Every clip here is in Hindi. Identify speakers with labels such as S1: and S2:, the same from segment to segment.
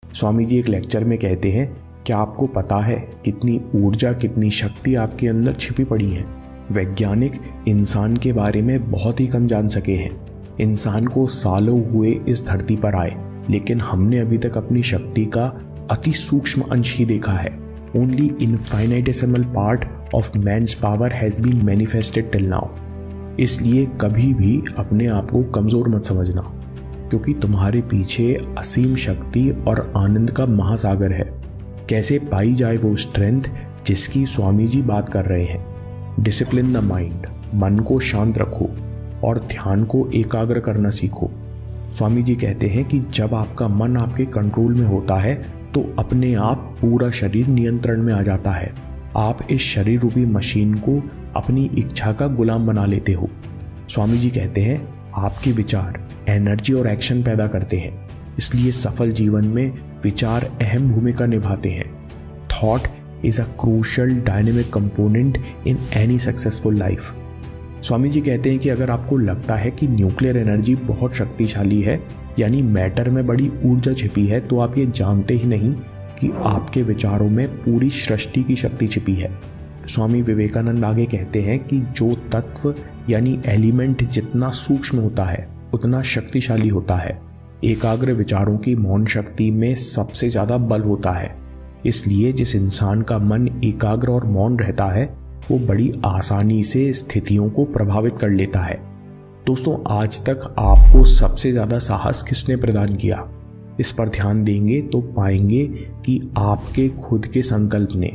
S1: स्वामी जी एक लेक्चर में कहते हैं, क्या आपको पता है कितनी ऊर्जा, कितनी शक्ति आपके अंदर छिपी पड़ी है। वैज्ञानिक इंसान के बारे में बहुत ही कम जान सके हैं। इंसान को सालों हुए इस धरती पर आए, लेकिन हमने अभी तक अपनी शक्ति का अति सूक्ष्म अंश ही देखा है। Only infinitesimal part of man's power has been manifested till now. इसलिए कभी भी अपने आप को कमजोर मत समझना, क्योंकि तुम्हारे पीछे असीम शक्ति और आनंद का महासागर है। कैसे पाई जाए वो स्ट्रेंथ जिसकी स्वामी जी बात कर रहे हैं। डिसिप्लिन द माइंड, मन को शांत रखो और ध्यान को एकाग्र करना सीखो। स्वामी जी कहते हैं कि जब आपका मन आपके कंट्रोल में होता है तो अपने आप पूरा शरीर नियंत्रण में आ जाता है। आप इस शरीर रूपी मशीन को अपनी इच्छा का गुलाम बना लेते हो। स्वामी जी कहते हैं आपके विचार एनर्जी और एक्शन पैदा करते हैं, इसलिए सफल जीवन में विचार अहम भूमिका निभाते हैं। Thought is a crucial dynamic component in any successful life. Swami ji कहते हैं कि अगर आपको लगता है कि न्यूक्लियर एनर्जी बहुत शक्तिशाली है, यानी मैटर में बड़ी ऊर्जा छिपी है, तो आप ये जानते ही नहीं कि आपके विचारों में पूरी सृष्टि की शक्ति छिपी है। स्वामी विवेकानंद आगे कहते हैं कि जो तत्व यानी एलिमेंट जितना सूक्ष्म होता है उतना शक्तिशाली होता है। एकाग्र विचारों की मौन शक्ति में सबसे ज्यादा बल होता है। इसलिए जिस इंसान का मन एकाग्र और मौन रहता है वो बड़ी आसानी से स्थितियों को प्रभावित कर लेता है। दोस्तों, आज तक आपको सबसे ज्यादा साहस किसने प्रदान किया? इस पर ध्यान देंगे तो पाएंगे कि आपके खुद के संकल्प ने,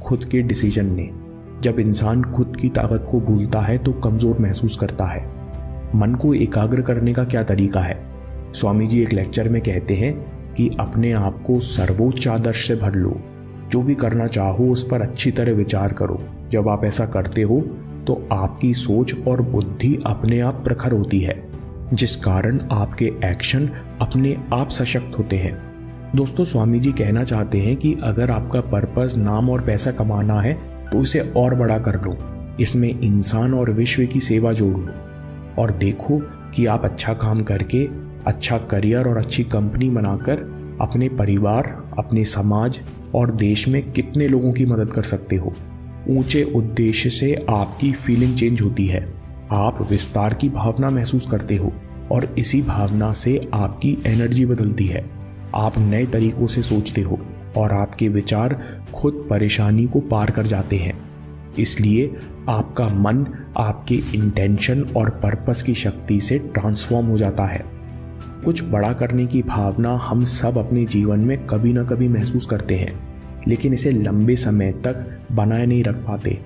S1: खुद के डिसीजन ने। जब इंसान खुद की ताकत को भूलता है तो कमजोर महसूस करता है। मन को एकाग्र करने का क्या तरीका है? स्वामी जी एक लेक्चर में कहते हैं कि अपने आप को सर्वोच्च आदर्श से भर लो। जो भी करना चाहो उस पर अच्छी तरह विचार करो। जब आप ऐसा करते हो तो आपकी सोच और बुद्धि अपने आप प्रखर होती है, जिस कारण आपके एक्शन अपने आप सशक्त होते हैं। दोस्तों, स्वामी जी कहना चाहते हैं कि अगर आपका पर्पस नाम और पैसा कमाना है तो इसे और बड़ा कर लो। इसमें इंसान और विश्व की सेवा जोड़ लो और देखो कि आप अच्छा काम करके, अच्छा करियर और अच्छी कंपनी बनाकर अपने परिवार, अपने समाज और देश में कितने लोगों की मदद कर सकते हो। ऊंचे उद्देश्य से आपकी फीलिंग चेंज होती है। आप विस्तार की भावना महसूस करते हो और इसी भावना से आपकी एनर्जी बदलती है। आप नए तरीकों से सोचते हो और आपके विचार खुद परेशानी को पार कर जाते हैं। इसलिए आपका मन आपके इंटेंशन और पर्पस की शक्ति से ट्रांसफॉर्म हो जाता है। कुछ बड़ा करने की भावना हम सब अपने जीवन में कभी ना कभी महसूस करते हैं, लेकिन इसे लंबे समय तक बनाए नहीं रख पाते।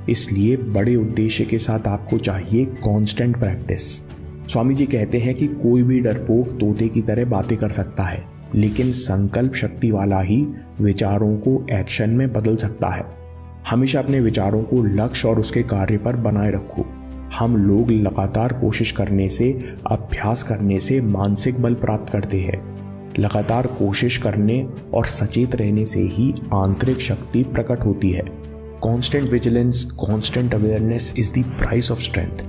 S1: इसलिए बड़े उद्देश्य के साथ आपको चाहिए कांस्टेंट प्रैक्टिस। स्वामी जी कहते हैं कि कोई भी डरपोक तोते की तरह बातें कर सकता है, लेकिन संकल्प शक्ति वाला ही विचारों को एक्शन में बदल सकता है। हमेशा अपने विचारों को लक्ष्य और उसके कार्य पर बनाए रखो। हम लोग लगातार कोशिश करने से, अभ्यास करने से मानसिक बल प्राप्त करते हैं। लगातार कोशिश करने और सचेत रहने से ही आंतरिक शक्ति प्रकट होती है। Constant vigilance, constant awareness is the price of strength.